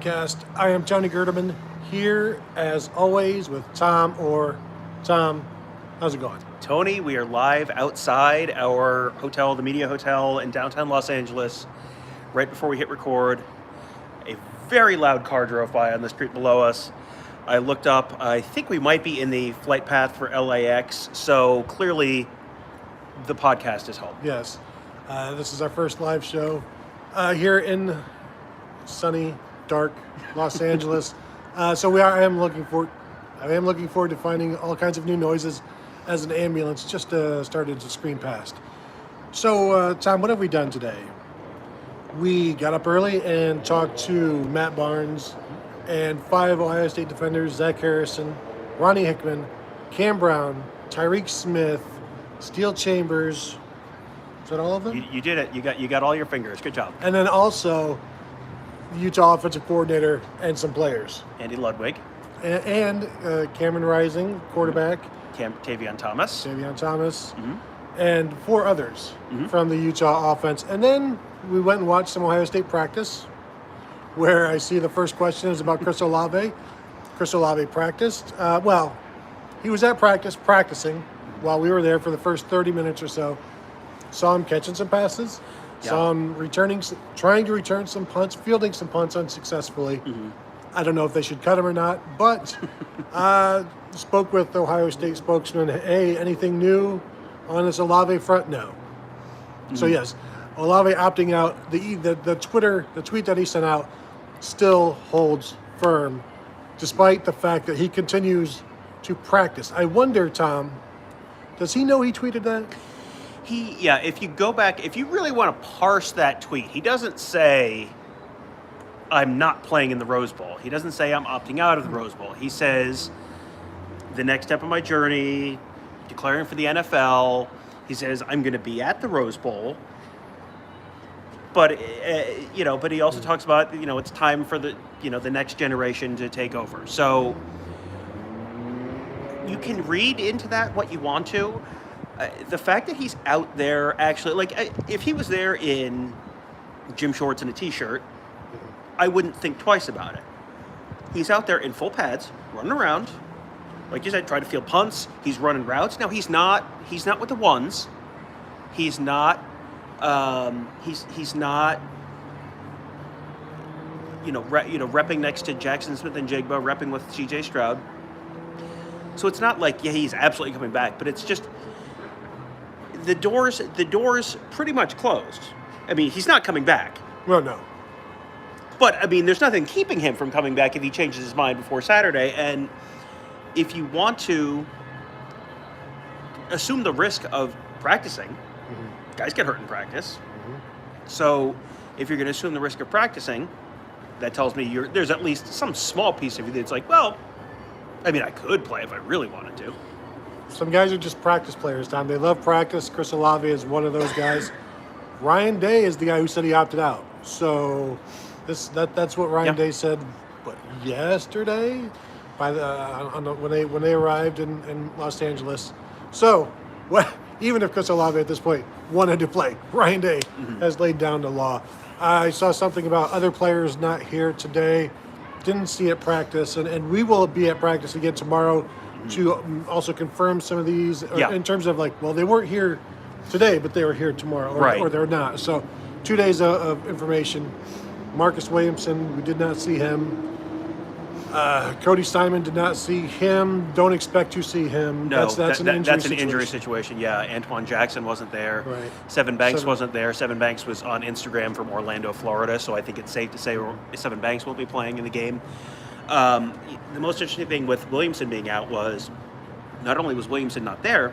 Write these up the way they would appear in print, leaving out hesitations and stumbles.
Podcast. I am Tony Gerdeman here, as always, with Tom. Tom, how's it going? Tony, we are live outside our hotel, the Media Hotel in downtown Los Angeles, right before we hit record. A very loud car drove by on the street below us. I looked up. I think we might be in the flight path for LAX, so clearly the podcast is home. Yes. This is our first live show here in sunny, dark Los Angeles. I am looking forward to finding all kinds of new noises as an ambulance just started to scream past. So, Tom, what have we done today? We got up early and talked to Matt Barnes and 5 Ohio State defenders: Zach Harrison, Ronnie Hickman, Cam Brown, Tyreek Smith, Steele Chambers. Is that all of them? You did it. You got all your fingers. Good job. And then also the Utah offensive coordinator and some players. Andy Ludwig. And Cameron Rising, quarterback. Tavion Thomas. Mm-hmm. And 4 others from the Utah offense. And then we went and watched some Ohio State practice, where I see the first question is about Chris Olave. Chris Olave practiced. He was at practicing while we were there for the first 30 minutes or so. Saw him catching some passes. Yeah. Saw him trying to return some punts, fielding some punts unsuccessfully. Mm-hmm. I don't know if they should cut him or not, but spoke with the Ohio State spokesman. Hey, anything new on this Olave front? No. Mm-hmm. So yes, Olave opting out. The tweet that he sent out still holds firm, despite the fact that he continues to practice. I wonder, Tom, does he know he tweeted that? If you go back, if you really want to parse that tweet, he doesn't say, I'm not playing in the Rose Bowl. He doesn't say I'm opting out of the Rose Bowl. He says, the next step of my journey, declaring for the NFL. He says, I'm going to be at the Rose Bowl. But, but he also talks about, it's time for the next generation to take over. So you can read into that what you want to. The fact that he's out there actually, if he was there in gym shorts and a t-shirt, I wouldn't think twice about it. He's out there in full pads, running around. Like you said, trying to field punts. He's running routes. Now, he's not with the ones. He's not, he's not, repping next to Jackson Smith and Jigba, repping with C.J. Stroud. So it's not like, he's absolutely coming back, but it's just, the door's pretty much closed. I mean, he's not coming back. Well, no. But, I mean, there's nothing keeping him from coming back if he changes his mind before Saturday. And if you want to assume the risk of practicing, guys get hurt in practice. Mm-hmm. So if you're going to assume the risk of practicing, that tells me there's at least some small piece of you that's like, well, I mean, I could play if I really wanted to. Some guys are just practice players, Tom. They love practice. Chris Olave is one of those guys. Ryan Day is the guy who said he opted out. So that's what Ryan Day said. What, yesterday, when they arrived in Los Angeles. So even if Chris Olave at this point wanted to play, Ryan Day has laid down the law. I saw something about other players not here today. Didn't see at practice, and we will be at practice again tomorrow to also confirm some of these in terms of they weren't here today, but they were here tomorrow, or they're not. So 2 days of information. Marcus Williamson, we did not see him. Cody Simon, did not see him. Don't expect to see him. No, that's an injury situation. Yeah, Antoine Jackson wasn't there. Right. Seven Banks wasn't there. Seven Banks was on Instagram from Orlando, Florida, so I think it's safe to say Seven Banks won't be playing in the game. The most interesting thing with Williamson being out was not only was Williamson not there,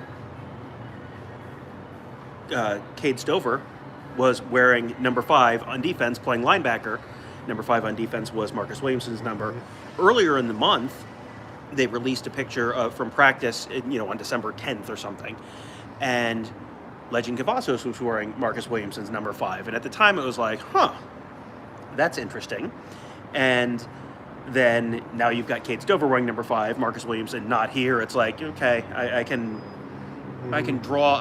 Cade Stover was wearing number 5 on defense, playing linebacker. Number 5 on defense was Marcus Williamson's number. Earlier in the month, they released a picture from practice, on December 10th or something, and Legend Cavazos was wearing Marcus Williamson's number 5. And at the time, it was like, that's interesting. And then now you've got Cade Stover wearing number 5, Marcus Williamson not here. It's like, okay, I can draw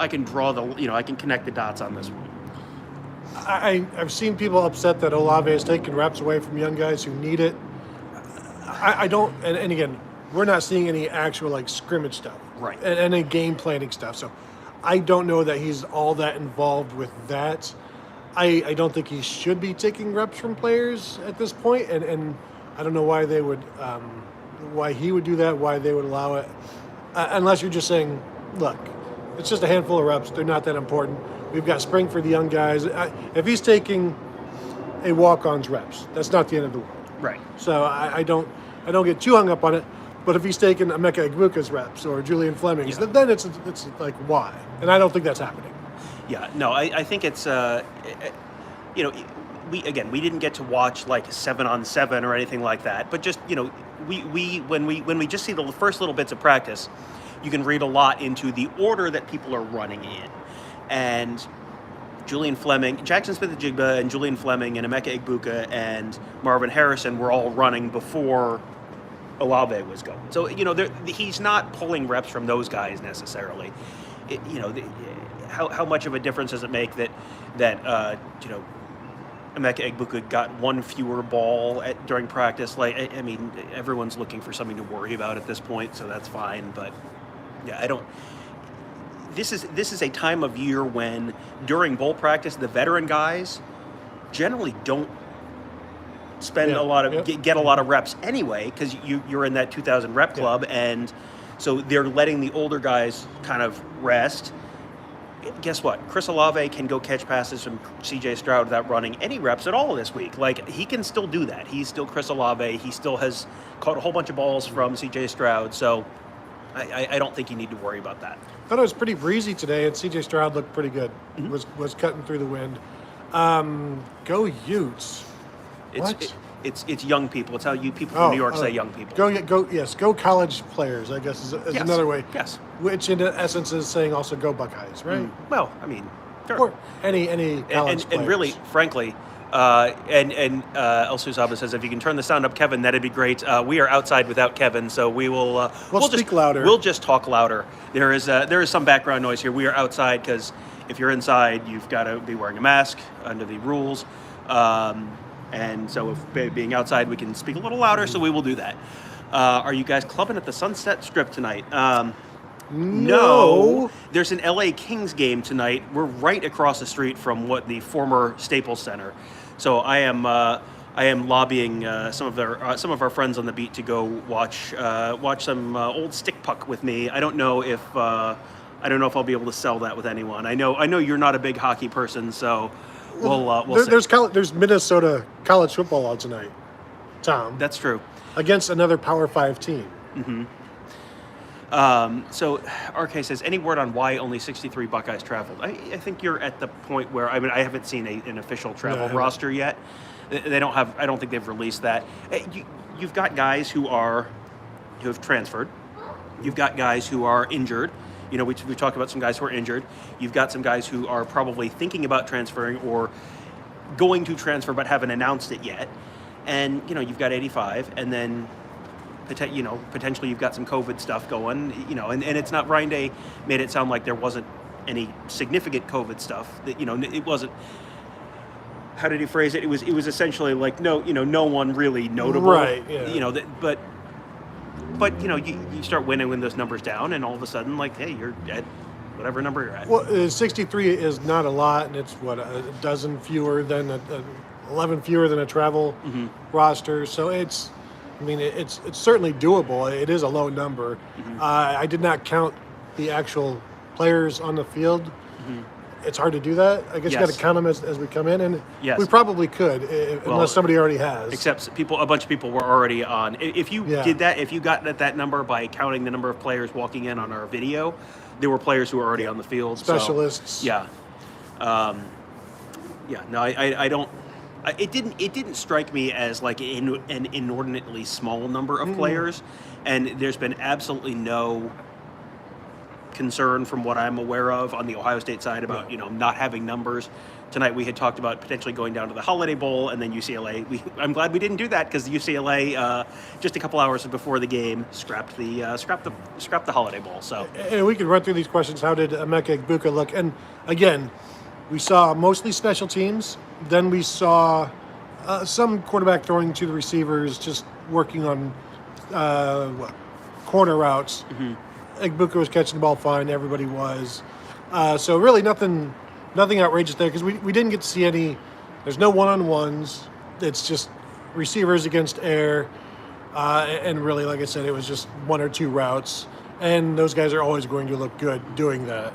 the, I can connect the dots on this one. I've seen people upset that Olave has taken reps away from young guys who need it. I don't, and again, we're not seeing any actual like scrimmage stuff, Right. And any game planning stuff. So I don't know that he's all that involved with that. I don't think he should be taking reps from players at this point, and I don't know why they would, why he would do that, why they would allow it, unless you're just saying, look, it's just a handful of reps. They're not that important. We've got spring for the young guys. If he's taking a walk-on's reps, that's not the end of the world. Right. So I don't get too hung up on it. But if he's taking Emeka Egbuka's reps or Julian Fleming's, then it's like why? And I don't think that's happening. Yeah. No, I think it's we didn't get to watch like 7-on-7 or anything like that, but just when we just see the first little bits of practice, you can read a lot into the order that people are running in. And Julian Fleming, Jackson Smith-Njigba, and Julian Fleming, and Emeka Egbuka, and Marvin Harrison were all running before Olave was going. So, he's not pulling reps from those guys necessarily. How much of a difference does it make that Emeka Egbuka got one fewer ball during practice? Like, I mean, everyone's looking for something to worry about at this point, so that's fine. But yeah, I don't. This is a time of year when during bowl practice, the veteran guys generally don't spend a lot of get a lot of reps anyway, because you're in that 2,000 rep club, and so they're letting the older guys kind of rest. Guess what? Chris Olave can go catch passes from C.J. Stroud without running any reps at all this week. Like, he can still do that. He's still Chris Olave. He still has caught a whole bunch of balls from C.J. Stroud. So I don't think you need to worry about that. I thought it was pretty breezy today, and C.J. Stroud looked pretty good. Was cutting through the wind. Go Utes. It's young people. It's how you people from New York say young people. Go college players, I guess is another way. Yes. Which in essence is saying also go Buckeyes, right? Well, I mean, sure. Or any college players. And really, frankly, El Suzaba says, if you can turn the sound up, Kevin, that'd be great. We are outside without Kevin, so we'll speak just, louder. We'll just talk louder. There is some background noise here. We are outside because if you're inside, you've got to be wearing a mask under the rules. And so if being outside, we can speak a little louder, so we will do that. Are you guys clubbing at the Sunset Strip tonight? No. There's an LA Kings game tonight. We're right across the street from the former Staples Center. So I am lobbying some of our friends on the beat to go watch some old stick puck with me. I don't know if I'll be able to sell that with anyone. I know you're not a big hockey person, so we'll see. There's Minnesota college football on tonight, Tom. That's true. Against another Power 5 team. Mm-hmm. So RK says, any word on why only 63 Buckeyes traveled? I think you're at the point where, I haven't seen an official travel roster yet. They don't have. I don't think they've released that. You've got guys who have transferred. You've got guys who are injured. We talked about some guys who are injured. You've got some guys who are probably thinking about transferring or going to transfer but haven't announced it yet. And you've got 85, and then potentially you've got some COVID stuff going. And it's not. Ryan Day made it sound like there wasn't any significant COVID stuff. That it wasn't. How did he phrase it? It was essentially like no one really notable. Right. Yeah. But you start winning those numbers down, and all of a sudden, like, hey, you're at whatever number you're at. Well, 63 is not a lot, and it's a dozen fewer than 11 fewer than a travel roster. So it's certainly doable. It is a low number. I did not count the actual players on the field. It's hard to do that. I guess you got to count them as we come in, and we probably could, unless somebody already has. Except a bunch of people were already on. If you did that, if you got at that number by counting the number of players walking in on our video, there were players who were already on the field. Specialists. So, no, I don't. It didn't strike me as like an inordinately small number of players, and there's been absolutely no concern from what I'm aware of on the Ohio State side about not having numbers. Tonight we had talked about potentially going down to the Holiday Bowl, and then UCLA. I'm glad we didn't do that because UCLA just a couple hours before the game scrapped the Holiday Bowl. So and we can run through these questions. How did Emeka Egbuka look? And again, we saw mostly special teams. Then we saw some quarterback throwing to the receivers, just working on corner routes. Igbuka was catching the ball fine. Everybody was. So really nothing outrageous there because we didn't get to see any. There's no one-on-ones. It's just receivers against air. And really, like I said, it was just one or two routes. And those guys are always going to look good doing that.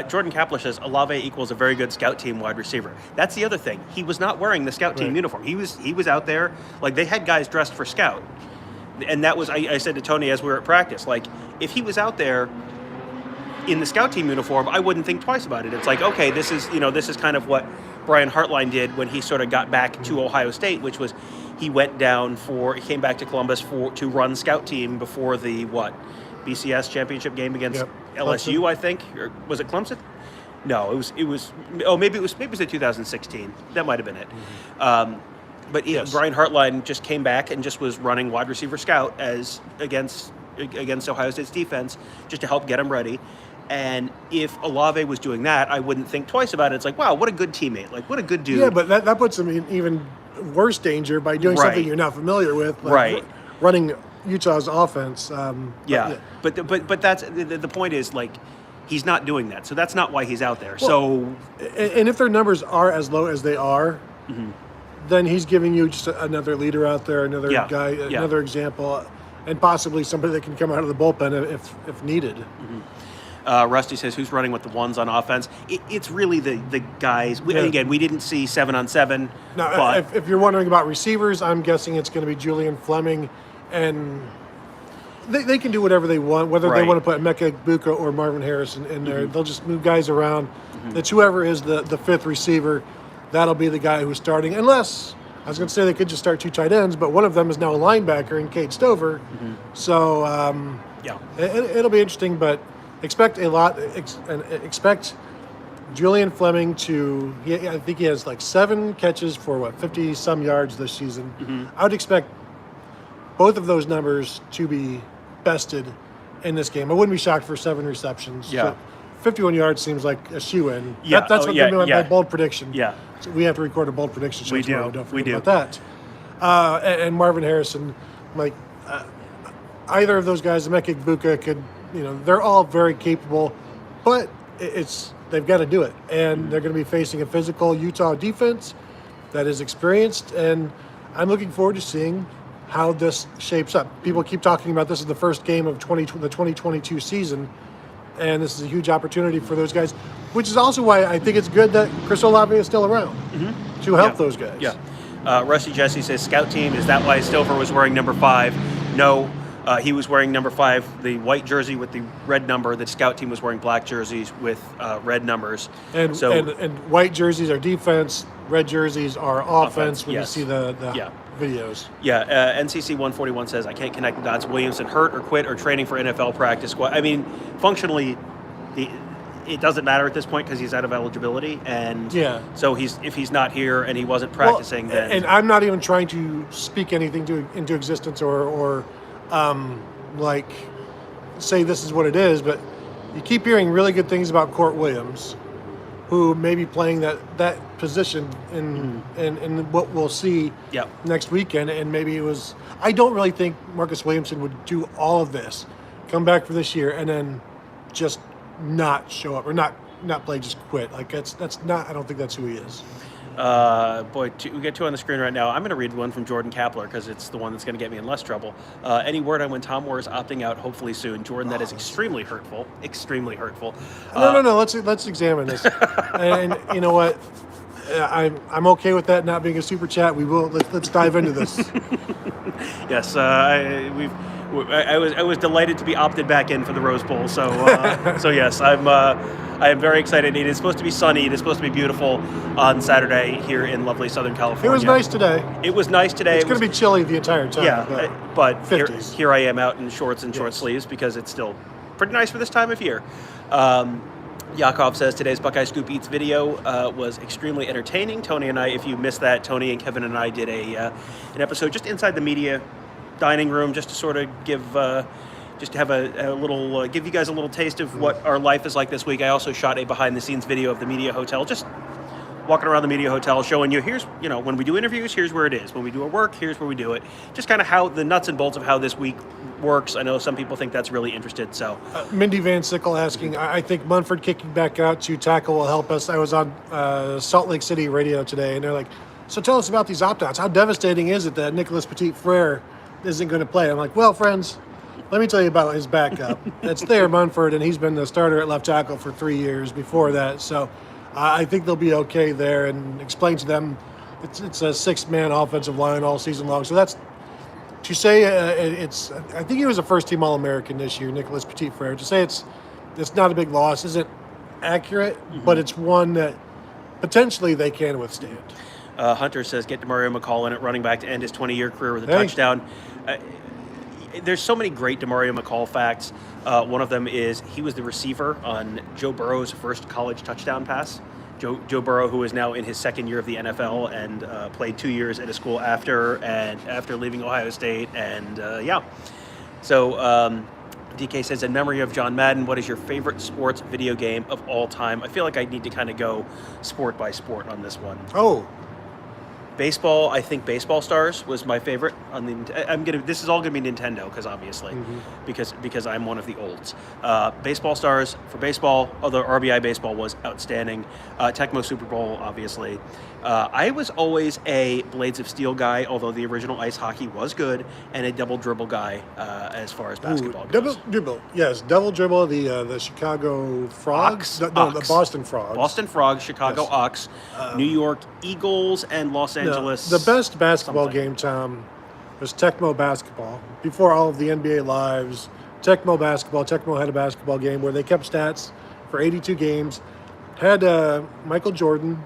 Jordan Kapler says Olave equals a very good scout team wide receiver. That's the other thing. He was not wearing the scout team uniform. He was out there, like they had guys dressed for scout. And that was, I said to Tony as we were at practice, like if he was out there in the scout team uniform, I wouldn't think twice about it. It's like, okay, this is kind of what Brian Hartline did when he sort of got back to Ohio State, which was he came back to Columbus to run scout team before the BCS championship game against LSU, I think, or was it Clemson? No, it was. Oh, maybe it was in 2016. That might have been it. But yes. Brian Hartline just came back and just was running wide receiver scout against Ohio State's defense just to help get him ready. And if Olave was doing that, I wouldn't think twice about it. It's like, wow, what a good teammate! Like, what a good dude. Yeah, but that puts him in even worse danger by doing something you're not familiar with, like running Utah's offense. But that's the point is like he's not doing that, so that's not why he's out there. Well, and if their numbers are as low as they are, then he's giving you just another leader out there, another guy, another example, and possibly somebody that can come out of the bullpen if needed. Rusty says, who's running with the ones on offense? It's really the guys. Again, we didn't see 7-on-7. Now, but if you're wondering about receivers, I'm guessing it's going to be Julian Fleming, and they can do whatever they want, whether they want to put Emeka Egbuka or Marvin Harrison in there. They'll just move guys around. It's whoever is the fifth receiver, that'll be the guy who's starting. Unless, I was going to say they could just start two tight ends, but one of them is now a linebacker in Cade Stover. So, it'll be interesting, but expect a lot. Expect Julian Fleming to. I think he has like 7 catches for 50 some yards this season. I would expect both of those numbers to be bested in this game. I wouldn't be shocked for 7 receptions. Yeah. 51 yards seems like a shoe-in. That's what they're doing by bold prediction. Yeah. So we have to record a bold prediction show tomorrow. Don't forget about that. And Marvin Harrison, either of those guys, Emeka Egbuka could. They're all very capable, but they've got to do it. And they're going to be facing a physical Utah defense that is experienced, and I'm looking forward to seeing how this shapes up. People keep talking about this as the first game of the 2022 season, and this is a huge opportunity for those guys, which is also why I think it's good that Chris Olave is still around to help those guys. Yeah. Rusty Jesse says, scout team, is that why Stover was wearing number 5? No. He was wearing number 5, the white jersey with the red number. The scout team was wearing black jerseys with red numbers. And white jerseys are defense, red jerseys are offense when you see the videos. Yeah, NCC 141 says, I can't connect the dots. Williamson hurt or quit or training for NFL practice squad. I mean, functionally, it doesn't matter at this point because he's out of eligibility. And so if he's not here and he wasn't practicing, then... And I'm not even trying to speak anything into existence or say this is what it is, but you keep hearing really good things about Court Williams, who may be playing that position in what we'll see next weekend. And maybe it was, I don't really think Marcus Williamson would do all of this, come back for this year, and then just not show up or not play, just quit. Like that's not, I don't think that's who he is. We get 2 on the screen right now. I'm going to read one from Jordan Kapler because it's the one that's going to get me in less trouble. Any word on when Tom Moore is opting out, hopefully soon. Jordan, that is extremely hurtful. Extremely hurtful. No. Let's examine this. And you know what? I'm okay with that not being a super chat. We will. Let's dive into this. Yes, I was delighted to be opted back in for the Rose Bowl. So yes, I am very excited. It is supposed to be sunny. It is supposed to be beautiful on Saturday here in lovely Southern California. It was nice today. It's going to be chilly the entire time. Yeah, but here I am out in shorts and short sleeves because it's still pretty nice for this time of year. Yakov says today's Buckeye Scoop Eats video was extremely entertaining. Tony and I, if you missed that, Tony and Kevin and I did an episode just inside the media dining room just to sort of give just have a little, give you guys a little taste of what our life is like this week, I also shot a behind-the-scenes video of the media hotel, just walking around the media hotel, showing you, here's, when we do interviews, here's where it is. When we do our work, here's where we do it. Just kind of how the nuts and bolts of how this week works. I know some people think that's really interested, so. Mindy Van Sickle asking, I think Munford kicking back out to tackle will help us. I was on Salt Lake City radio today, and they're like, so tell us about these opt-outs. How devastating is it that Nicholas Petit-Frere isn't going to play? I'm like, well, friends, let me tell you about his backup. It's Thayer Munford, and he's been the starter at left tackle for 3 years before that, so I think they'll be okay there, and explain to them it's a 6-man offensive line all season long. So that's to say it's. I think he was a first-team All-American this year, Nicholas Petit-Frere. To say it's not a big loss isn't accurate, but it's one that potentially they can withstand. Hunter says, get DeMario McCall in at running back to end his 20-year career with a touchdown. There's so many great DeMario McCall facts. One of them is he was the receiver on Joe Burrow's first college touchdown pass. Joe Burrow, who is now in his second year of the NFL and played 2 years at a school after leaving Ohio State. And So DK says, in memory of John Madden, what is your favorite sports video game of all time? I feel like I need to kind of go sport by sport on this one. Oh. Baseball, I think Baseball Stars was my favorite. This is all gonna be Nintendo, because obviously, because I'm one of the olds. Baseball Stars for baseball, although RBI Baseball was outstanding. Tecmo Super Bowl, obviously. I was always a Blades of Steel guy, although the original ice hockey was good, and a double dribble guy as far as basketball goes. Double dribble, yes, double dribble. The Chicago Frogs, the Boston Frogs. Boston Frogs, Chicago Ox, New York Eagles, and Los Angeles. The best basketball game, Tom, was Tecmo basketball. Before all of the NBA lives, Tecmo basketball. Tecmo had a basketball game where they kept stats for 82 games. Had Michael Jordan,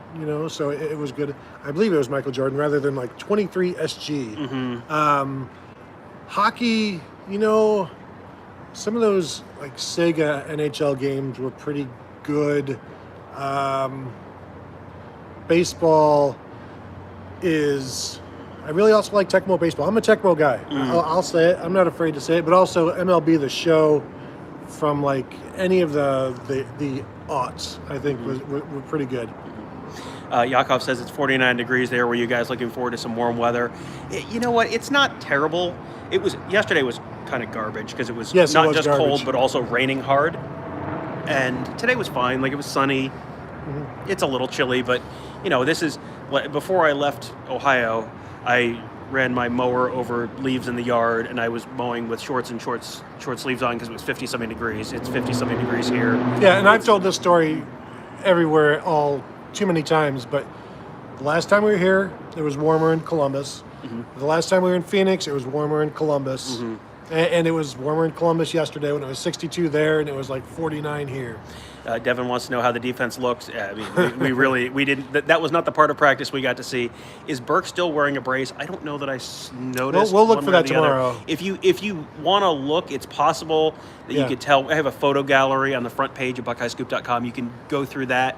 so it was good. I believe it was Michael Jordan rather than like 23 SG. Hockey, some of those like Sega NHL games were pretty good. Baseball I really also like Tecmo baseball. I'm a Tecmo guy. I'll say it. I'm not afraid to say it. But also MLB The Show from like any of the aughts, I think were pretty good. Yakov says it's 49 degrees there. Were you guys looking forward to some warm weather? You know what? It's not terrible. Yesterday was kind of garbage because it was not just cold but also raining hard. And today was fine. Like, it was sunny. It's a little chilly, but this is before I left Ohio, I ran my mower over leaves in the yard, and I was mowing with short sleeves on because it was 50-something degrees. It's 50-something degrees here. Yeah, and I've told this story everywhere all too many times, but the last time we were here, it was warmer in Columbus. The last time we were in Phoenix, it was warmer in Columbus. And it was warmer in Columbus yesterday when it was 62 there, and it was like 49 here. Devin wants to know how the defense looks. We didn't. That was not the part of practice we got to see. Is Burke still wearing a brace? I don't know that I noticed. We'll look for that tomorrow. If you want to look, it's possible that you could tell. I have a photo gallery on the front page of BuckeyeScoop.com. You can go through that.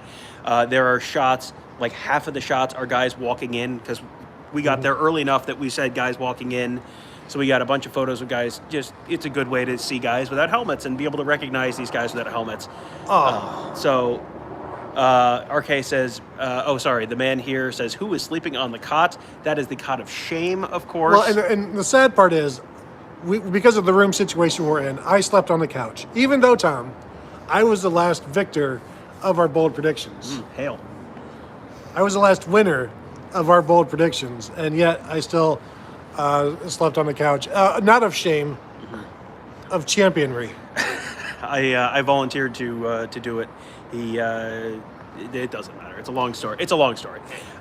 There are shots. Like half of the shots are guys walking in because we got there early enough that we said guys walking in. So we got a bunch of photos of guys. It's a good way to see guys without helmets and be able to recognize these guys without helmets. RK says, the man here says, who is sleeping on the cot? That is the cot of shame, of course. Well, and the sad part is, because of the room situation we're in, I slept on the couch. Even though, Tom, I was the last victor of our bold predictions. Hail. I was the last winner of our bold predictions, and yet I still slept on the couch. Not of shame, of championry. I volunteered to do it. It doesn't matter. It's a long story.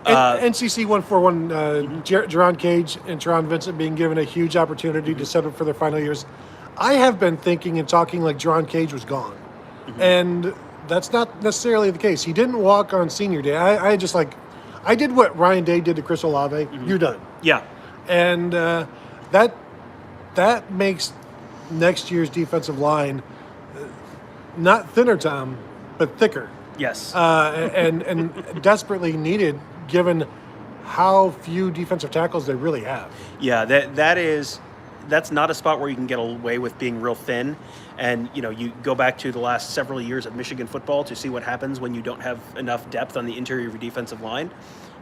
NCC 141, Jerron Cage and Teron Vincent being given a huge opportunity to set up for their final years. I have been thinking and talking like Jerron Cage was gone. And that's not necessarily the case. He didn't walk on senior day. I did what Ryan Day did to Chris Olave. You're done. Yeah. And that makes next year's defensive line not thinner, Tom, but thicker. Yes. And desperately needed given how few defensive tackles they really have. Yeah, that is that's not a spot where you can get away with being real thin. And you go back to the last several years of Michigan football to see what happens when you don't have enough depth on the interior of your defensive line.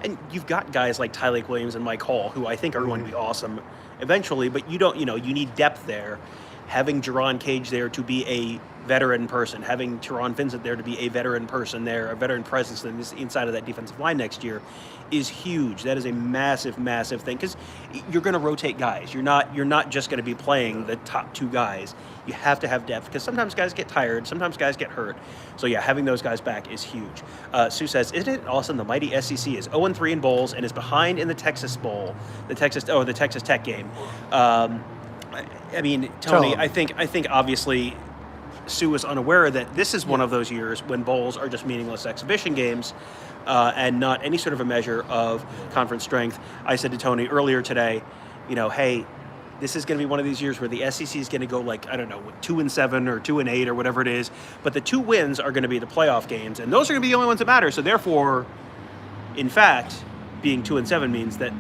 And you've got guys like Tyleik Williams and Mike Hall, who I think are going to be awesome eventually, but you need depth there. Having Jerron Cage there to be a veteran person, having Teron Vincent there to be a veteran person there, a veteran presence inside of that defensive line next year is huge. That is a massive, massive thing, because you're going to rotate guys. You're not just going to be playing the top two guys. You have to have depth, because sometimes guys get tired, sometimes guys get hurt. So yeah, having those guys back is huge. Sue says, isn't it awesome the mighty SEC is 0-3 in bowls and is behind in the Texas Bowl, the Texas Tech game. I mean, Tony, I think obviously Sue was unaware that this is one of those years when bowls are just meaningless exhibition games and not any sort of a measure of conference strength. I said to Tony earlier today, hey, this is going to be one of these years where the SEC is going to go 2-7 or 2-8 or whatever it is, but the 2 wins are going to be the playoff games, and those are going to be the only ones that matter. So therefore, in fact, being 2-7 means that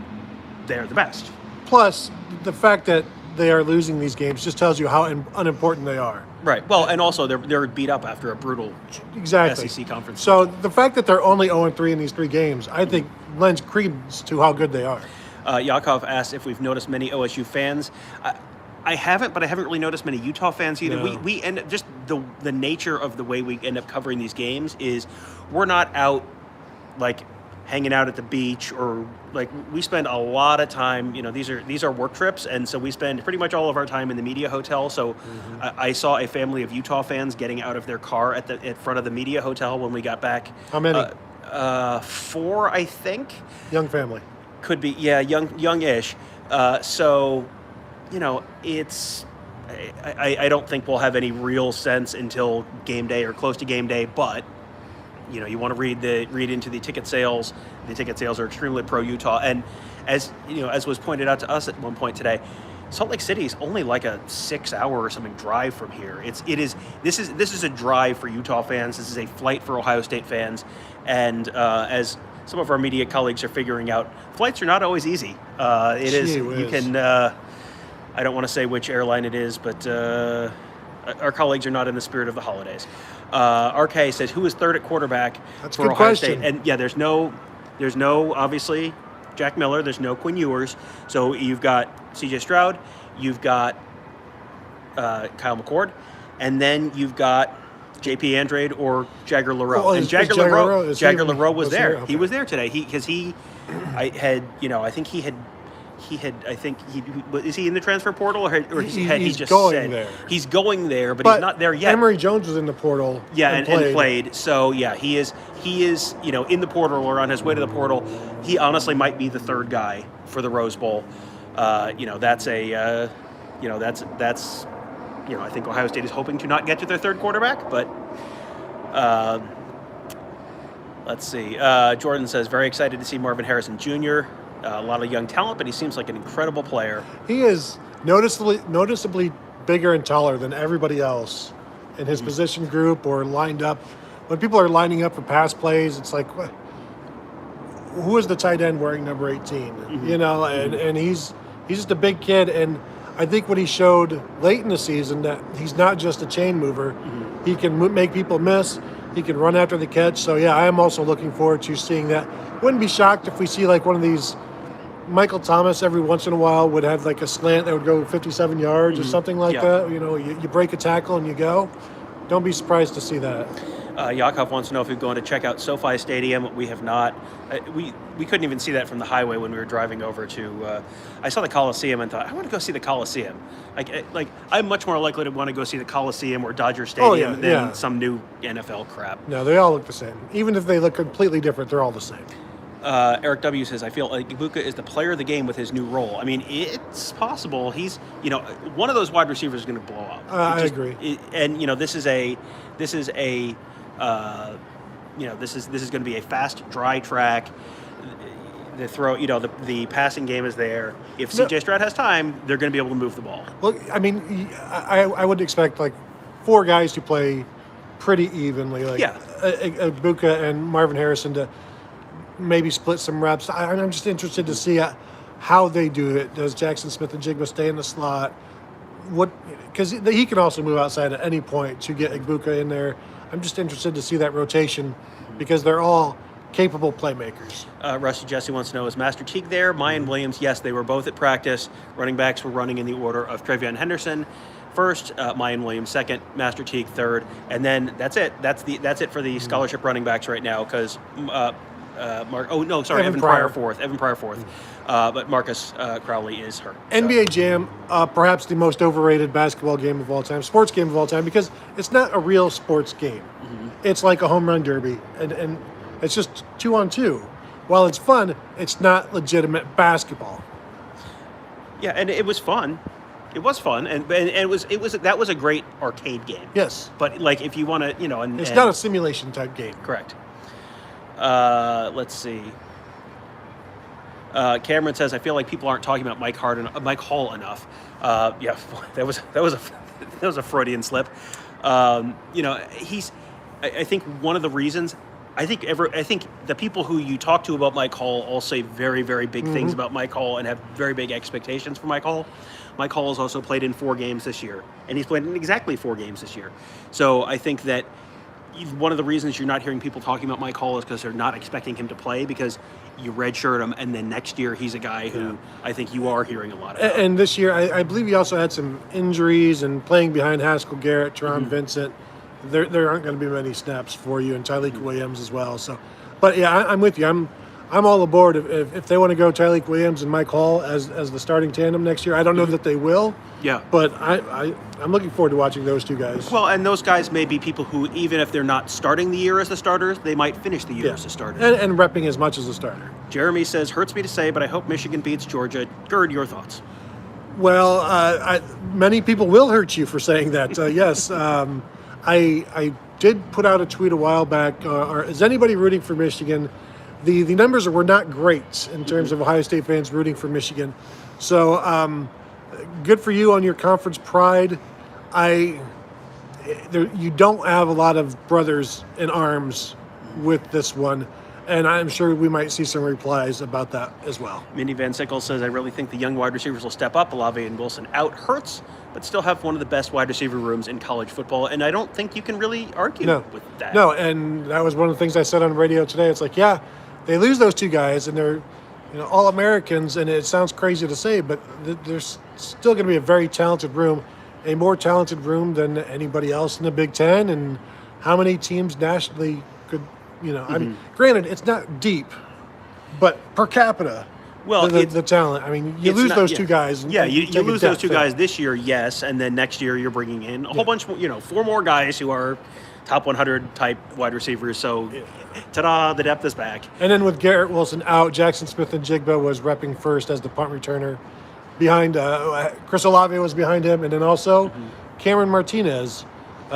they're the best. Plus, the fact that they are losing these games just tells you how unimportant they are. Right. Well, and also they're beat up after a brutal SEC conference. So the fact that they're only 0-3 in these 3 games, I think, lends credence to how good they are. Yakov asked if we've noticed many OSU fans. I haven't, but I haven't really noticed many Utah fans either. No. We end up, just the nature of the way we end up covering these games is we're not out hanging out at the beach, or we spend a lot of time, these are work trips, and so we spend pretty much all of our time in the media hotel. So I saw a family of Utah fans getting out of their car at front of the media hotel when we got back. How many? 4, I think. Young family. Could be, yeah, youngish. So, it's. I don't think we'll have any real sense until game day or close to game day, but you want to read into the ticket sales. The ticket sales are extremely pro Utah, and as was pointed out to us at one point today, Salt Lake City is only like a 6-hour or something drive from here. This is a drive for Utah fans. This is a flight for Ohio State fans, and as some of our media colleagues are figuring out, flights are not always easy. It is. You can. I don't want to say which airline it is, but our colleagues are not in the spirit of the holidays. RK says, who is third at quarterback for Ohio question. State? And yeah, there's no obviously Jack Miller. There's no Quinn Ewers. So you've got C.J. Stroud, you've got Kyle McCord, and then you've got J.P. Andrade or Jagger LaRoe. Oh, and Jagger LaRoe was there. Okay. He was there today. Is he in the transfer portal, or he's just going said there. He's going there, but he's not there yet. Emory Jones was in the portal. Yeah, and played. So yeah, he is in the portal or on his way to the portal. He honestly might be the third guy for the Rose Bowl. That's I think Ohio State is hoping to not get to their third quarterback, but let's see. Jordan says, very excited to see Marvin Harrison Jr. A lot of young talent, but he seems like an incredible player. He is noticeably bigger and taller than everybody else in his position group or lined up. When people are lining up for pass plays, it's like, what? Who is the tight end wearing number 18? And he's just a big kid. And I think what he showed late in the season, that he's not just a chain mover. He can make people miss. He can run after the catch. So, yeah, I am also looking forward to seeing that. Wouldn't be shocked if we see one of these. Michael Thomas every once in a while would have a slant that would go 57 yards or something like that. You break a tackle and you go. Don't be surprised to see that. Yakov wants to know if we're going to check out SoFi Stadium. We have not. We couldn't even see that from the highway when we were driving over to. I saw the Coliseum and thought, I want to go see the Coliseum. I'm much more likely to want to go see the Coliseum or Dodger Stadium than some new NFL crap. No, they all look the same. Even if they look completely different, they're all the same. Eric W. says, I feel like Ibuka is the player of the game with his new role. I mean, it's possible. He's, one of those wide receivers is going to blow up. I agree. This is going to be a fast, dry track. The throw, the passing game is there. If C.J. Stroud has time, they're going to be able to move the ball. Well, I mean, I would expect 4 guys to play pretty evenly. Ibuka and Marvin Harrison to maybe split some reps. I'm just interested to see how they do it. Does Jackson Smith-Njigba stay in the slot? Because he can also move outside at any point to get Igbokwe in there. I'm just interested to see that rotation because they're all capable playmakers. Rusty Jesse wants to know, is Master Teague there? Mayan Williams, yes, they were both at practice. Running backs were running in the order of Trevion Henderson first, Mayan Williams second, Master Teague third, and then that's it. That's it for the scholarship running backs right now because Evan Pryor fourth. But Marcus Crowley is hurt. NBA Jam, perhaps the most overrated basketball game of all time, sports game of all time, because it's not a real sports game. It's like a home run derby, and it's just 2-on-2. While it's fun, it's not legitimate basketball. Yeah, and it was fun. It was fun, and it was that was a great arcade game. Yes, but like if you want to, it's not a simulation type game. Correct. Let's see. Cameron says, I feel like people aren't talking about Mike Hall enough. Yeah, that was a Freudian slip. I think one of the reasons. I think the people who you talk to about Mike Hall all say very, very big things about Mike Hall and have very big expectations for Mike Hall. Mike Hall has also played in 4 games this year, and he's played in exactly 4 games this year. So I think that one of the reasons you're not hearing people talking about Mike Hall is because they're not expecting him to play because you redshirt him, and then next year he's a guy who I think you are hearing a lot about. And this year, I believe he also had some injuries and playing behind Haskell Garrett, Teron Vincent. There aren't going to be many snaps for you, and Tyleik Williams as well. So, but yeah, I'm with you. I'm all aboard if they want to go Tyleik Williams and Mike Hall as the starting tandem next year. I don't know that they will. Yeah. But I'm looking forward to watching those two guys. Well, and those guys may be people who, even if they're not starting the year as the starters, they might finish the year as the starters. And repping as much as a starter. Jeremy says, hurts me to say, but I hope Michigan beats Georgia. Gerd, your thoughts? Well, many people will hurt you for saying that. Yes. I did put out a tweet a while back. Is anybody rooting for Michigan? The numbers were not great in terms of Ohio State fans rooting for Michigan. So good for you on your conference pride. You don't have a lot of brothers in arms with this one. And I'm sure we might see some replies about that as well. Mindy Van Sickle says, I really think the young wide receivers will step up. Olave and Wilson out hurts, but still have one of the best wide receiver rooms in college football. And I don't think you can really argue with that. No, and that was one of the things I said on radio today. It's like, yeah, they lose those 2 guys, and they're all Americans, and it sounds crazy to say, but there's still going to be a very talented room, a more talented room than anybody else in the Big Ten. And how many teams nationally could, I mean, granted, it's not deep, but per capita, well, the talent. I mean, you lose those 2 guys. Yeah, you lose those 2 guys this year, yes, and then next year you're bringing in a whole bunch, 4 more guys who are top 100 type wide receivers. So, ta-da, the depth is back. And then with Garrett Wilson out, Jackson Smith-Njigba was repping first as the punt returner. Behind Chris Olave was behind him, and then also Cameron Martinez.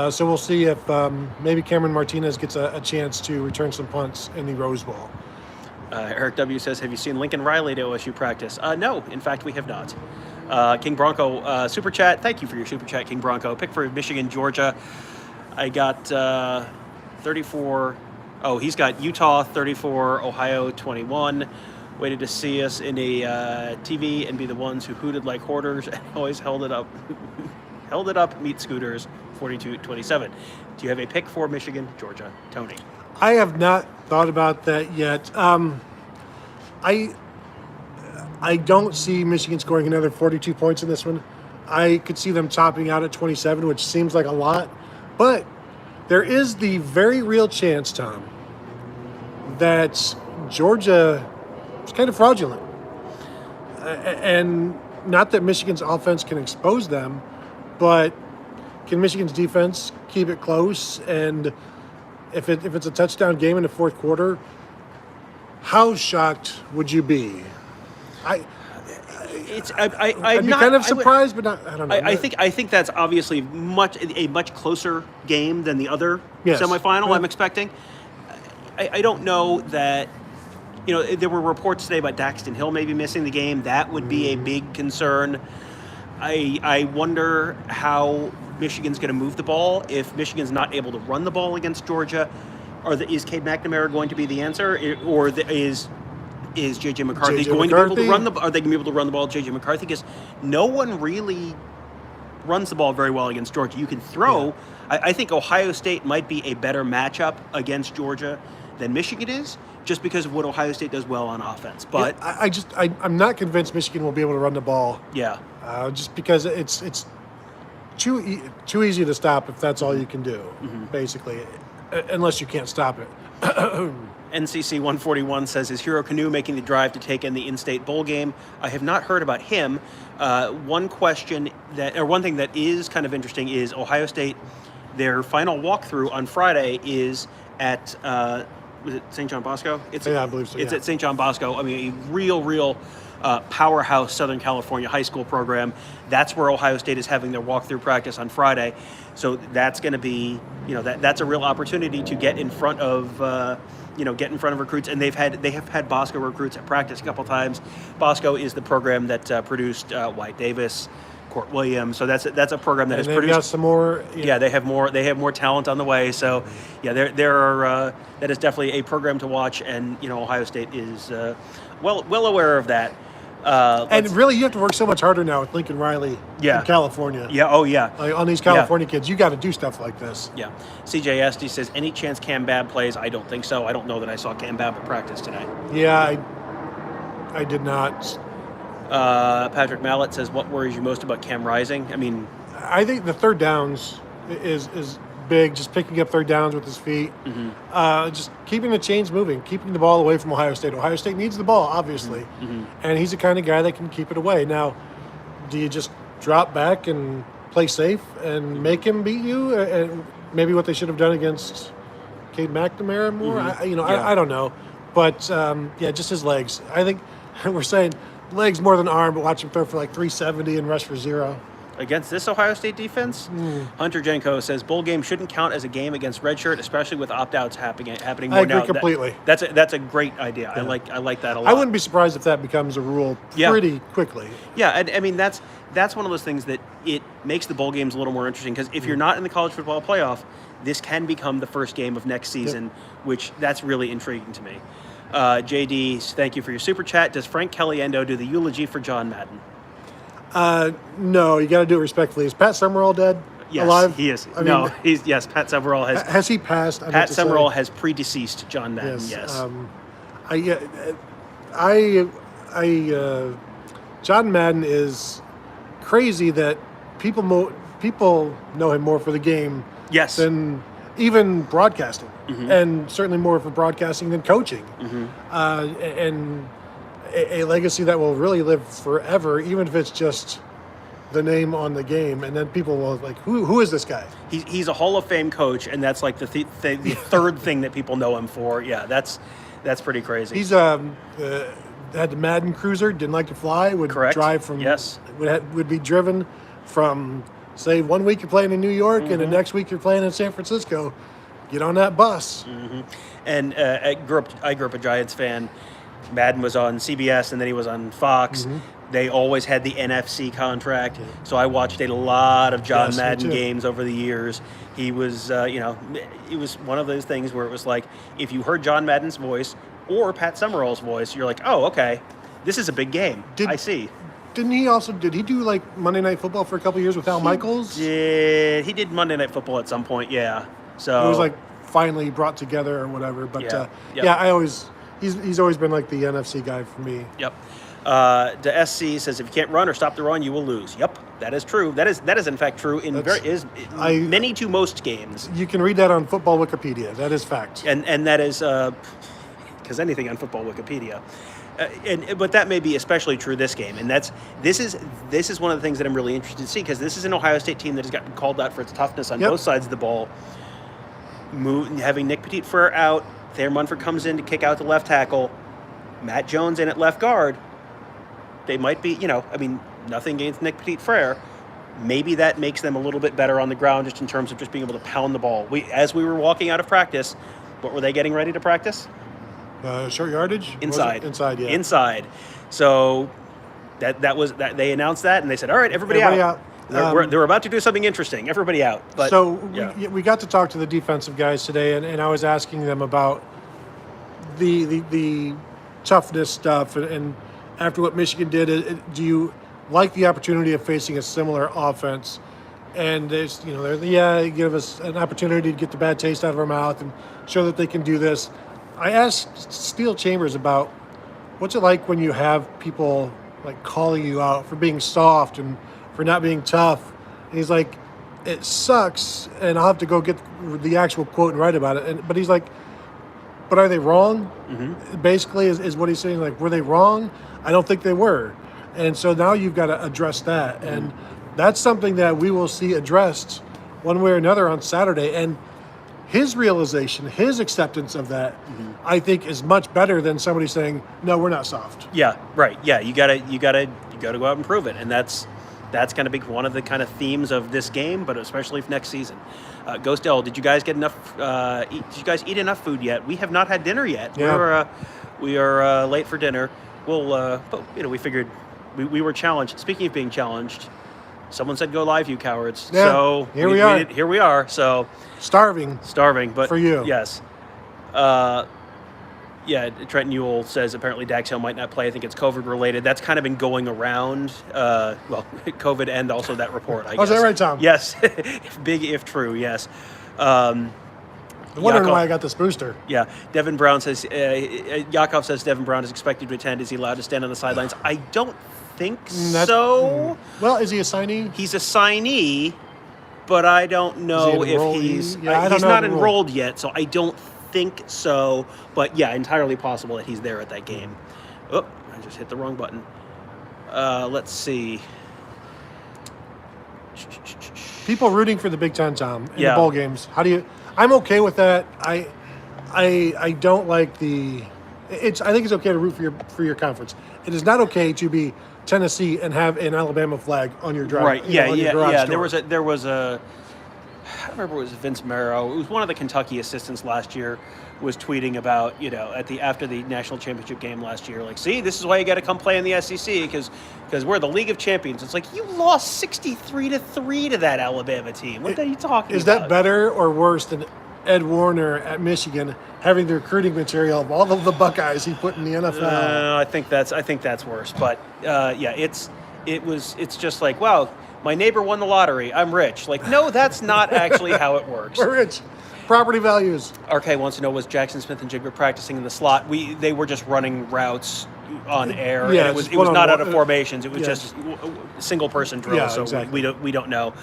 So we'll see if maybe Cameron Martinez gets a chance to return some punts in the Rose Bowl. Eric W. says, have you seen Lincoln Riley to OSU practice? No, in fact, we have not. King Bronco, Super Chat. Thank you for your Super Chat, King Bronco. Pick for Michigan, Georgia. I got 34. Oh, he's got Utah 34, Ohio 21. Waited to see us in a TV and be the ones who hooted like hoarders and always held it up. Held it up, meet scooters, 42-27. Do you have a pick for Michigan, Georgia? Tony? I have not thought about that yet. I don't see Michigan scoring another 42 points in this one. I could see them topping out at 27, which seems like a lot. But there is the very real chance, Tom, that Georgia is kind of fraudulent. And not that Michigan's offense can expose them, but can Michigan's defense keep it close? And if it's a touchdown game in the 4th quarter, how shocked would you be? I'd be kind of surprised, but not. I don't know. I think that's obviously a much closer game than the other semifinal. I'm expecting. I don't know that. There were reports today about Daxton Hill maybe missing the game. That would be a big concern. I wonder how Michigan's going to move the ball if Michigan's not able to run the ball against Georgia. Is Cade McNamara going to be the answer, or is is J.J. McCarthy J.J. going to be able to McCarthy? run the? Are they going to be able to run the ball, J.J. McCarthy? Because no one really runs the ball very well against Georgia. You can throw. Yeah. I think Ohio State might be a better matchup against Georgia than Michigan is, just because of what Ohio State does well on offense. But I'm not convinced Michigan will be able to run the ball. yeah, Just because it's too easy to stop if that's all you can do, basically, unless you can't stop it. NCC 141 says, is Hero Canoe making the drive to take in the in-state bowl game? I have not heard about him. One thing that is kind of interesting is Ohio State, their final walkthrough on Friday is at, was it St. John Bosco? Yeah, I believe so. It's yeah. at St. John Bosco. I mean, a real powerhouse Southern California high school program. That's where Ohio State is having their walkthrough practice on Friday. So that's going to be, that's a real opportunity to get in front of, recruits. And they have had Bosco recruits at practice a couple times. Bosco is the program that produced Wyatt Davis, Court Williams. So that's a program that has produced. Got some more. Yeah, they have more talent on the way. So yeah, that is definitely a program to watch. And Ohio State is well aware of that. And really, you have to work so much harder now with Lincoln Riley Yeah. in California. Yeah. Oh yeah. Like on these California kids, you got to do stuff like this. Yeah. CJ Esty says, any chance Cam Babb plays? I don't think so. I don't know that I saw Cam Babb at practice today. Yeah, I did not. Patrick Mallett says, what worries you most about Cam Rising? I mean, I think the third downs is big, just picking up third downs with his feet. Just keeping the chains moving, keeping the ball away from Ohio State. Ohio State needs the ball, obviously. And he's the kind of guy that can keep it away. Now, do you just drop back and play safe and make him beat you? And maybe what they should have done against Cade McNamara more? I don't know. But, just his legs. I think we're saying legs more than arm, but watch him throw for like 370 and rush for 0. Against this Ohio State defense, Hunter Jenko says bowl game shouldn't count as a game against redshirt, especially with opt-outs happening more I agree now. completely. That's a great idea. Yeah. I like that a lot. I wouldn't be surprised if that becomes a rule pretty quickly. Yeah, and I mean that's one of those things that it makes the bowl games a little more interesting, because if you're not in the college football playoff, this can become the first game of next season, which that's really intriguing to me. JD, thank you for your super chat. Does Frank Caliendo do the eulogy for John Madden? No, you got to do it respectfully. Is Pat Summerall dead? Yes, Alive? he is. Pat Summerall has. Has he passed? Pat Summerall has predeceased John Madden. Yes. John Madden is crazy that people know him more for the game. Yes. Than even broadcasting, and certainly more for broadcasting than coaching. And a legacy that will really live forever, even if it's just the name on the game. And then people will like, who is this guy? He's a Hall of Fame coach, and that's like the third thing that people know him for. Yeah, that's pretty crazy. He's had the Madden cruiser, didn't like to fly, would drive from would be driven from, say, 1 week you're playing in New York and the next week you're playing in San Francisco. Get on that bus. And I grew up a Giants fan. Madden was on CBS, and then he was on Fox. They always had the NFC contract, so I watched a lot of John Madden games over the years. He was, it was one of those things where it was like, if you heard John Madden's voice or Pat Summerall's voice, you're like, oh, okay, this is a big game. I see. Did he do like Monday Night Football for a couple of years with Al Michaels? He did Monday Night Football at some point, yeah. So it was like finally brought together or whatever. But he's always been like the NFC guy for me. Yep. The SC says, if you can't run or stop the run, you will lose. Yep, that is true. That is in fact true in many to most games. You can read that on Football Wikipedia. That is fact. And that is because anything on Football Wikipedia. But that may be especially true this game, and this is one of the things that I'm really interested to see, because this is an Ohio State team that has gotten called out for its toughness on both sides of the ball. Having Nick Petit-Frere out, Thayer Munford comes in to kick out the left tackle, Matt Jones in at left guard. They might be, nothing against Nick Petit-Frere. Maybe that makes them a little bit better on the ground, just in terms of just being able to pound the ball. As we were walking out of practice, what were they getting ready to practice? Short yardage? Inside. Inside, yeah. Inside. So that was that. They announced that, and they said, all right, everybody out. They're about to do something interesting. Everybody out. But, we got to talk to the defensive guys today, and I was asking them about the toughness stuff, and after what Michigan did, do you like the opportunity of facing a similar offense? And there's, give us an opportunity to get the bad taste out of our mouth and show that they can do this. I asked Steel Chambers about what's it like when you have people like calling you out for being soft and for not being tough. And he's like, it sucks, and I'll have to go get the actual quote and write about it. But he's like, but are they wrong? Mm-hmm. Basically, is what he's saying. Like, were they wrong? I don't think they were. And so now you've got to address that. Mm-hmm. And that's something that we will see addressed one way or another on Saturday. And his realization, his acceptance of that, mm-hmm. I think is much better than somebody saying, no, we're not soft. Yeah, right. Yeah, you gotta go out and prove it. And that's going to be one of the kind of themes of this game, but especially for next season. Ghost L, did you guys get enough? Did you guys eat enough food yet? We have not had dinner yet. Yeah. We are late for dinner. But we figured we were challenged. Speaking of being challenged, someone said go live, you cowards. Yeah, so here we are. Here we are. So starving, but for you. Yes. Yeah, Trent Newell says apparently Dax Hill might not play. I think it's COVID related. That's kind of been going around. COVID and also that report, I guess. Oh, is that right, Tom? Yes. Big if true, yes. I'm wondering why I got this booster. Yeah. Devin Brown says, Yakov says Devin Brown is expected to attend. Is he allowed to stand on the sidelines? I don't think so. Well, is he a signee? He's a signee, but I don't know if he's... he's not enrolled yet, so I don't think so, but yeah, entirely possible that he's there at that game. Oh, I just hit the wrong button. Let's see. People rooting for the Big Ten, Tom, in the bowl games. How do you? I'm okay with that. I don't like the. I think it's okay to root for your conference. It is not okay to be Tennessee and have an Alabama flag on your drive. Right. Yeah. There was a. I don't remember, it was Vince Marrow. It was one of the Kentucky assistants last year was tweeting about, after the national championship game last year, like, see, this is why you got to come play in the SEC because we're the League of Champions. It's like, you lost 63-3 to that Alabama team. What are you talking about? Is that better or worse than Ed Warner at Michigan having the recruiting material of all of the Buckeyes he put in the NFL? I think that's worse. But it's just like, wow, my neighbor won the lottery. I'm rich. Like, no, that's not actually how it works. We're rich. Property values. RK wants to know, was Jackson Smith and Jigger practicing in the slot? They were just running routes on air. Yeah, and it was not out of formations. It was just single person drill. Yeah, so exactly. we don't know.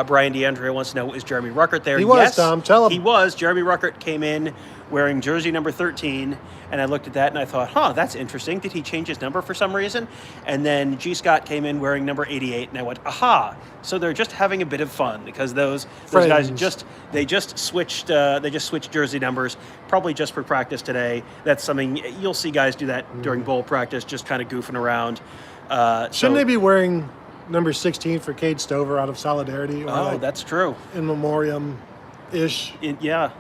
Brian DeAndrea wants to know, is Jeremy Ruckert there? He was, yes, Tom. Tell him. He was. Jeremy Ruckert came in wearing jersey number 13, and I looked at that and I thought, that's interesting. Did he change his number for some reason? And then G. Scott came in wearing number 88, and I went, aha! So they're just having a bit of fun because those guys just switched jersey numbers, probably just for practice today. That's something you'll see guys do that during bowl practice, just kind of goofing around. Shouldn't they be wearing number 16 for Cade Stover out of solidarity? Or that's true. In memoriam-ish. Yeah.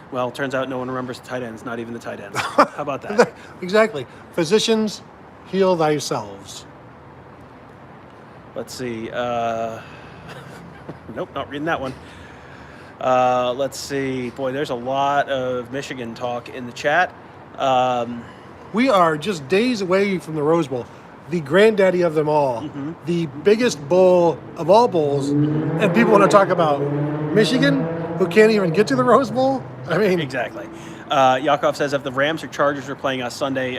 Well, it turns out no one remembers the tight ends, not even the tight ends. How about that? Exactly. Physicians, heal thyselves. Let's see. Nope, not reading that one. Let's see. Boy, there's a lot of Michigan talk in the chat. We are just days away from the Rose Bowl, the granddaddy of them all, the biggest bowl of all bowls, and people want to talk about Michigan, who can't even get to the Rose Bowl. I mean, exactly. Yakov says, if the Rams or Chargers were playing a Sunday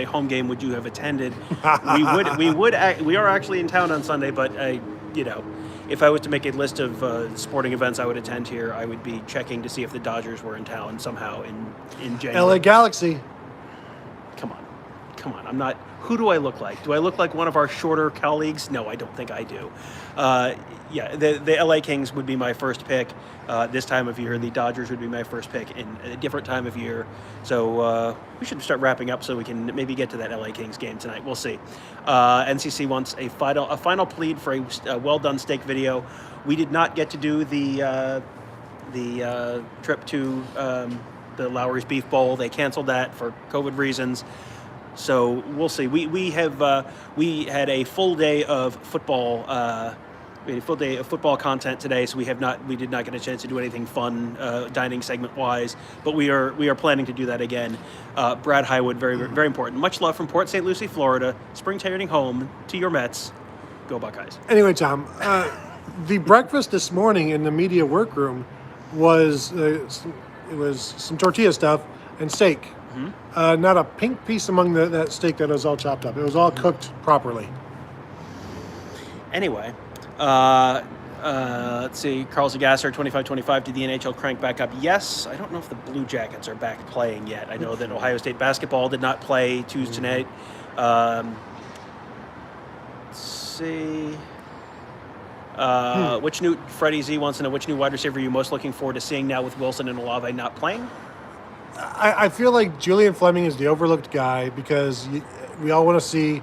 home game, would you have attended? We are actually in town on Sunday, but if I was to make a list of sporting events I would attend here, I would be checking to see if the Dodgers were in town somehow in January. LA Galaxy. Come on. I'm not. Who do I look like? Do I look like one of our shorter colleagues? No, I don't think I do. The LA Kings would be my first pick this time of year. The Dodgers would be my first pick in a different time of year. So we should start wrapping up so we can maybe get to that LA Kings game tonight. We'll see. NCC wants a final plead for a well-done steak video. We did not get to do the trip to the Lowry's Beef Bowl. They canceled that for COVID reasons. So we'll see. We had a full day of football We had a full day of football content today, so we did not get a chance to do anything fun dining segment wise, but we are planning to do that again. Brad Highwood, very very important. Much love from Port St. Lucie, Florida. Spring training home to your Mets. Go Buckeyes. Anyway, Tom, the breakfast this morning in the media workroom was some tortilla stuff and steak. Mm-hmm. Not a pink piece among that steak that was all chopped up. It was all cooked properly. Anyway. Let's see. Carl Zagasser, 25-25. Did the NHL crank back up? Yes. I don't know if the Blue Jackets are back playing yet. I know that Ohio State basketball did not play Tuesday night. Let's see. Freddie Z wants to know which new wide receiver are you most looking forward to seeing now with Wilson and Olave not playing? I feel like Julian Fleming is the overlooked guy because we all want to see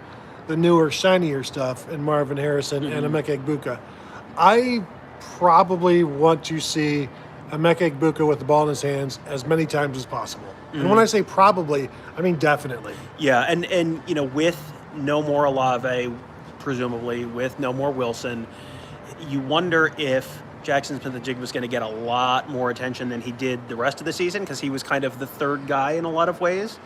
the newer, shinier stuff in Marvin Harrison and Emeka Egbuka. I probably want to see Emeka Egbuka with the ball in his hands as many times as possible. Mm-hmm. And when I say probably, I mean definitely. Yeah, and with no more Olave, presumably, with no more Wilson, you wonder if Jackson Smith-Njigba was going to get a lot more attention than he did the rest of the season because he was kind of the third guy in a lot of ways.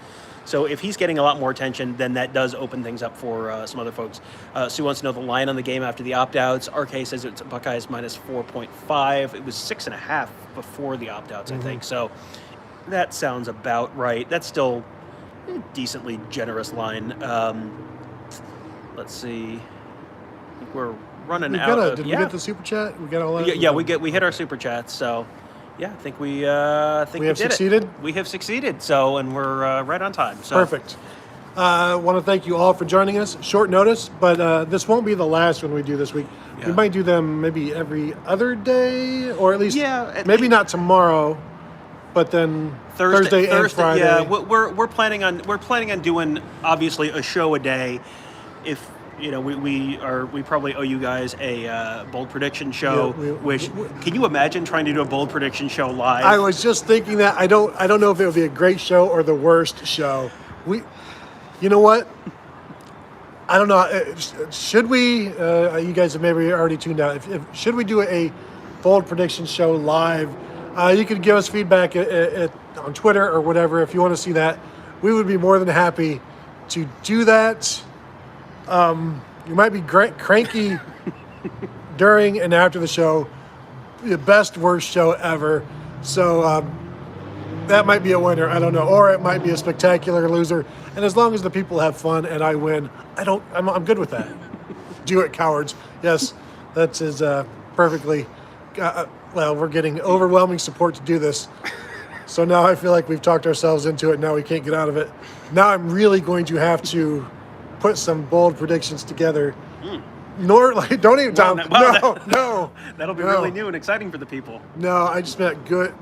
So if he's getting a lot more attention, then that does open things up for some other folks. Sue wants to know the line on the game after the opt-outs. RK says it's Buckeyes minus 4.5. It was 6.5 before the opt-outs, I think. So that sounds about right. That's still a decently generous line. Let's see. I think we're running out. Did we get the super chat? We got all that? Yeah, we hit our super chats. So. Yeah, I think we have succeeded. We have succeeded. So, and we're right on time. So. Perfect. I want to thank you all for joining us. Short notice, but this won't be the last one we do this week. Yeah. We might do them maybe every other day, or at least maybe not tomorrow, but then Thursday and Friday. Yeah, we're planning on doing obviously a show a day. If we probably owe you guys a bold prediction show. Can you imagine trying to do a bold prediction show live? I was just thinking that. I don't know if it would be a great show or the worst show. You know what? I don't know. Should we? You guys have maybe already tuned out. Should we do a bold prediction show live? You could give us feedback on Twitter or whatever if you want to see that. We would be more than happy to do that. You might be cranky during and after the show. The best, worst show ever. So that might be a winner. I don't know. Or it might be a spectacular loser. And as long as the people have fun and I win, I'm good with that. Do it, cowards. Yes, that is perfectly. We're getting overwhelming support to do this. So now I feel like we've talked ourselves into it. Now we can't get out of it. Now I'm really going to have to put some bold predictions together. Don't even, Tom. No. That'll be really new and exciting for the people. No, I just meant good.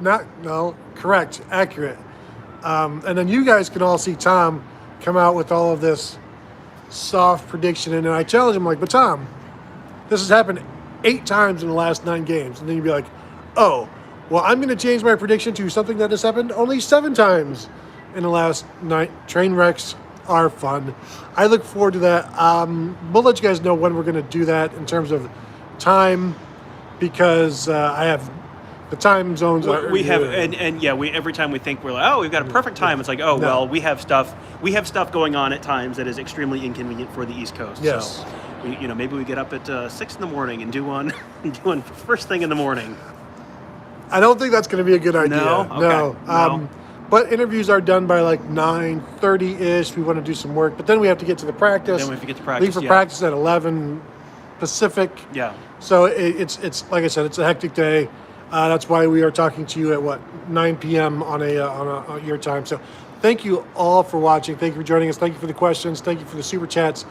Correct, accurate. And then you guys can all see Tom come out with all of this soft prediction, and then I challenge him but Tom, this has happened 8 times in the last 9 games, and then you'd be like, oh, well, I'm going to change my prediction to something that has happened only 7 times in the last 9. Train wrecks are fun. I look forward to that. We'll let you guys know when we're going to do that in terms of time, because I have the time zones. We every time we think we're like, we've got a perfect time, it's like, well, we have stuff going on at times that is extremely inconvenient for the East Coast. Yes. So maybe we get up at 6 in the morning and do one first thing in the morning. I don't think that's going to be a good idea. No. Okay. No. But interviews are done by 9:30-ish. We want to do some work, but then we have to get to the practice. Leave for practice at 11 Pacific. Yeah. So it's like I said, it's a hectic day. That's why we are talking to you at 9 p.m. on your time. So thank you all for watching. Thank you for joining us. Thank you for the questions. Thank you for the super chats.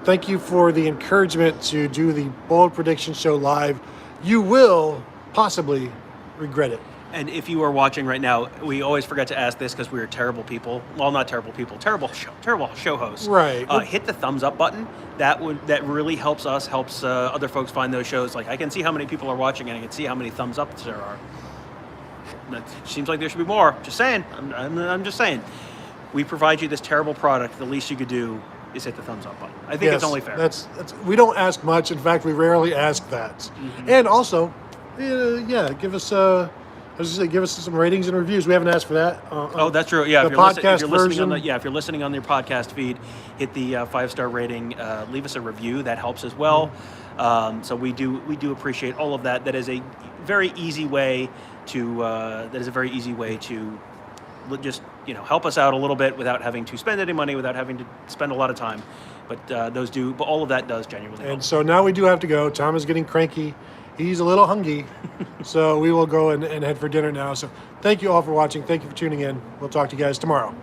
Thank you for the encouragement to do the bold prediction show live. You will possibly regret it. And if you are watching right now, we always forget to ask this because we are terrible people. Well, not terrible people, terrible show hosts. Right. Hit the thumbs up button. That really helps us, helps other folks find those shows. I can see how many people are watching, and I can see how many thumbs ups there are. That seems like there should be more. Just saying. I'm just saying. We provide you this terrible product. The least you could do is hit the thumbs up button. I think it's only fair. That's we don't ask much. In fact, we rarely ask that. And also, give us give us some ratings and reviews. We haven't asked for that. Oh, that's true. Yeah, the if you're, podcast if you're listening version. if you're listening on your podcast feed, hit the 5-star rating. Leave us a review. That helps as well. So we do appreciate all of that. That is a very easy way to just help us out a little bit without having to spend any money, without having to spend a lot of time. But all of that does genuinely help. And so now we do have to go. Tom is getting cranky. He's a little hungry. So we will go and head for dinner now. So thank you all for watching. Thank you for tuning in. We'll talk to you guys tomorrow.